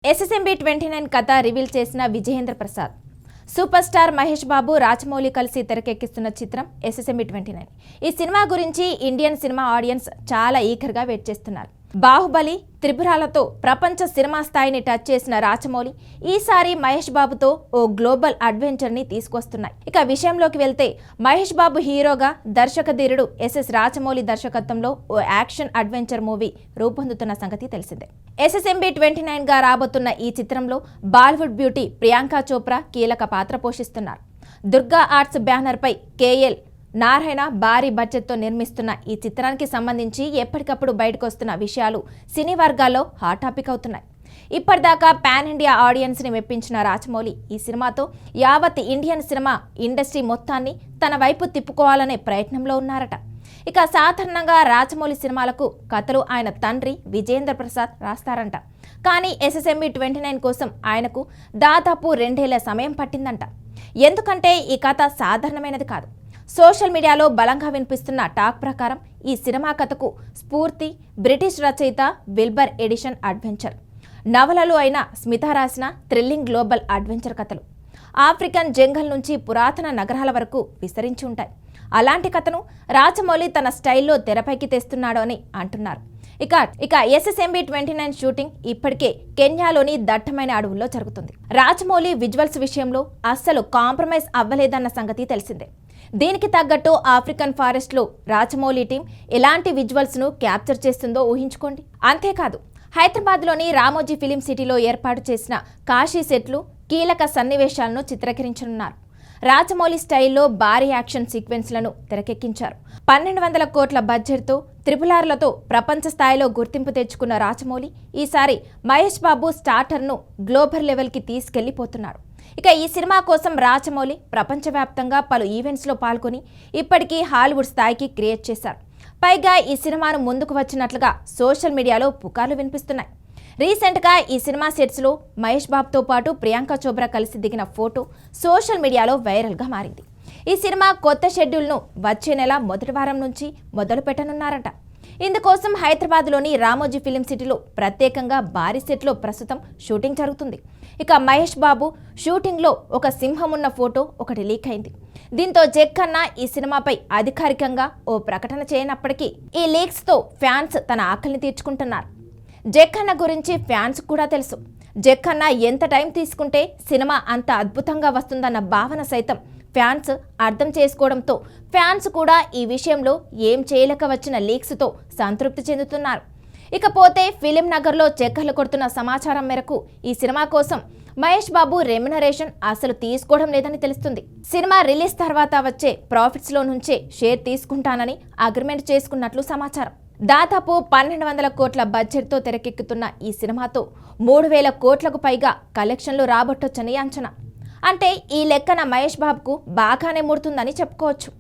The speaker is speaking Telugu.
ఎస్ఎస్ఎంబీ 29 కథ రివీల్ చేసిన విజయేంద్ర ప్రసాద్. సూపర్ స్టార్ మహేష్ బాబు, రాజమౌళి కలిసి తెరకెక్కిస్తున్న చిత్రం ఎస్ఎస్ఎంబీ 29. ఈ సినిమా గురించి ఇండియన్ సినిమా ఆడియన్స్ చాలా ఈగర్గా వెయిట్ చేస్తున్నారు. బాహుబలి, త్రిపురాలతో ప్రపంచ సినిమా స్థాయిని టచ్ చేసిన రాజమౌళి ఈసారి మహేష్ బాబుతో ఓ గ్లోబల్ అడ్వెంచర్ ని తీసుకొస్తున్నాయి. ఇక విషయంలోకి వెళ్తే మహేష్ బాబు హీరోగా, దర్శకధీరుడు ఎస్ఎస్ రాజమౌళి దర్శకత్వంలో ఓ యాక్షన్ అడ్వెంచర్ మూవీ రూపొందుతున్న సంగతి తెలిసిందే. ఎస్ఎస్ఎంబీ 29 గా రాబోతున్న ఈ చిత్రంలో బాలీవుడ్ బ్యూటీ ప్రియాంక చోప్రా కీలక పాత్ర పోషిస్తున్నారు. దుర్గా ఆర్ట్స్ బ్యానర్ పై కేఎల్ నారాయణ భారీ బడ్జెట్తో నిర్మిస్తున్న ఈ చిత్రానికి సంబంధించి ఎప్పటికప్పుడు బయటకు వస్తున్న విషయాలు సినీ వర్గాల్లో హాట్ టాపిక్ అవుతున్నాయి. ఇప్పటిదాకా పాన్ ఇండియా ఆడియన్స్ని మెప్పించిన రాజమౌళి ఈ సినిమాతో యావత్ ఇండియన్ సినిమా ఇండస్ట్రీ మొత్తాన్ని తన వైపు తిప్పుకోవాలనే ప్రయత్నంలో ఉన్నారట. ఇక సాధారణంగా రాజమౌళి సినిమాలకు కథలు ఆయన తండ్రి విజయేంద్ర ప్రసాద్ రాస్తారంట. కానీ ఎస్ఎస్ఎంబీ 29 కోసం ఆయనకు దాదాపు 2 ఏళ్ల సమయం పట్టిందంట. ఎందుకంటే ఈ కథ సాధారణమైనది కాదు. సోషల్ మీడియాలో బలంగా వినిపిస్తున్న టాక్ ప్రకారం ఈ సినిమా కథకు స్ఫూర్తి బ్రిటిష్ రచయిత విల్బర్ ఎడిషన్ అడ్వెంచర్ నవలలు అయిన స్మిత రాసిన థ్రిల్లింగ్ గ్లోబల్ అడ్వెంచర్ కథలు ఆఫ్రికన్ జంగల్ నుంచి పురాతన నగరాల వరకు విస్తరించి ఉంటాయి. అలాంటి కథను రాజమౌళి తన స్టైల్లో తెరపైకి తెస్తున్నాడు అని అంటున్నారు. ఇక ఎస్ఎస్ఎంబీ 29 షూటింగ్ ఇప్పటికే కెన్యాలోని దట్టమైన అడవుల్లో జరుగుతుంది. రాజమౌళి విజువల్స్ విషయంలో అస్సలు కాంప్రమైజ్ అవ్వలేదన్న సంగతి తెలిసిందే. దీనికి తగ్గట్టు ఆఫ్రికన్ ఫారెస్ట్ లో రాజమౌళి టీం ఎలాంటి విజువల్స్ ను క్యాప్చర్ చేస్తుందో ఊహించుకోండి. అంతేకాదు, హైదరాబాద్ లోని రామోజీ ఫిలిం సిటీలో ఏర్పాటు చేసిన కాశీ సెట్లు కీలక సన్నివేశాలను చిత్రీకరించనున్నారు. రాజమౌళి స్టైల్లో భారీ యాక్షన్ సీక్వెన్స్లను తెరకెక్కించారు. 1200 కోట్ల బడ్జెట్తో త్రిపులార్లతో ప్రపంచ స్థాయిలో గుర్తింపు తెచ్చుకున్న రాజమౌళి ఈసారి మహేష్ బాబు స్టార్టర్ను గ్లోబల్ లెవెల్కి తీసుకెళ్లిపోతున్నాడు. ఇక ఈ సినిమా కోసం రాజమౌళి ప్రపంచవ్యాప్తంగా పలు ఈవెంట్స్లో పాల్గొని ఇప్పటికీ హాలీవుడ్ స్థాయికి క్రియేట్ చేశారు. పైగా ఈ సినిమాను ముందుకు వచ్చినట్లుగా సోషల్ మీడియాలో పుకార్లు వినిపిస్తున్నాయి. రీసెంట్గా ఈ సినిమా సెట్స్లో మహేష్ బాబుతో పాటు ప్రియాంక చోప్రా కలిసి దిగిన ఫోటో సోషల్ మీడియాలో వైరల్గా మారింది. ఈ సినిమా కొత్త షెడ్యూల్ను వచ్చే నెల మొదటి వారం నుంచి మొదలు పెట్టనున్నారట. ఇందుకోసం హైదరాబాద్లోని రామోజీ ఫిలిం సిటీలో ప్రత్యేకంగా భారీ సెట్లో ప్రస్తుతం షూటింగ్ జరుగుతుంది. ఇక మహేష్ బాబు షూటింగ్లో ఒక సింహం ఉన్న ఫోటో ఒకటి లీక్ అయింది. దీంతో జక్కన్న ఈ సినిమాపై అధికారికంగా ఓ ప్రకటన చేయనప్పటికీ ఈ లీక్స్తో ఫ్యాన్స్ తన ఆకలిని తీర్చుకుంటున్నారు. జక్కన్న గురించి ఫ్యాన్స్ కూడా తెలుసు. జక్కన్న ఎంత టైం తీసుకుంటే సినిమా అంత అద్భుతంగా వస్తుందన్న భావన సైతం ఫ్యాన్స్ అర్థం చేసుకోవడంతో ఫ్యాన్స్ కూడా ఈ విషయంలో ఏం చేయలేక వచ్చిన లీక్స్తో సంతృప్తి చెందుతున్నారు. ఇకపోతే ఫిలిం నగర్లో చక్కర్లు కొడుతున్న సమాచారం మేరకు ఈ సినిమా కోసం మహేష్ బాబు రెమ్యునరేషన్ అసలు తీసుకోవడం లేదని తెలుస్తుంది. సినిమా రిలీజ్ తర్వాత వచ్చే ప్రాఫిట్స్లో నుంచే షేర్ తీసుకుంటానని అగ్రిమెంట్ చేసుకున్నట్లు సమాచారం. దాదాపు 1200 కోట్ల బడ్జెట్తో తెరకెక్కుతున్న ఈ సినిమాతో 3000 కోట్లకు పైగా కలెక్షన్లు రాబట్టొచ్చని అంచనా. అంటే ఈ లెక్కన మహేష్ బాబుకు బాగానే ముడుతుందని చెప్పుకోవచ్చు.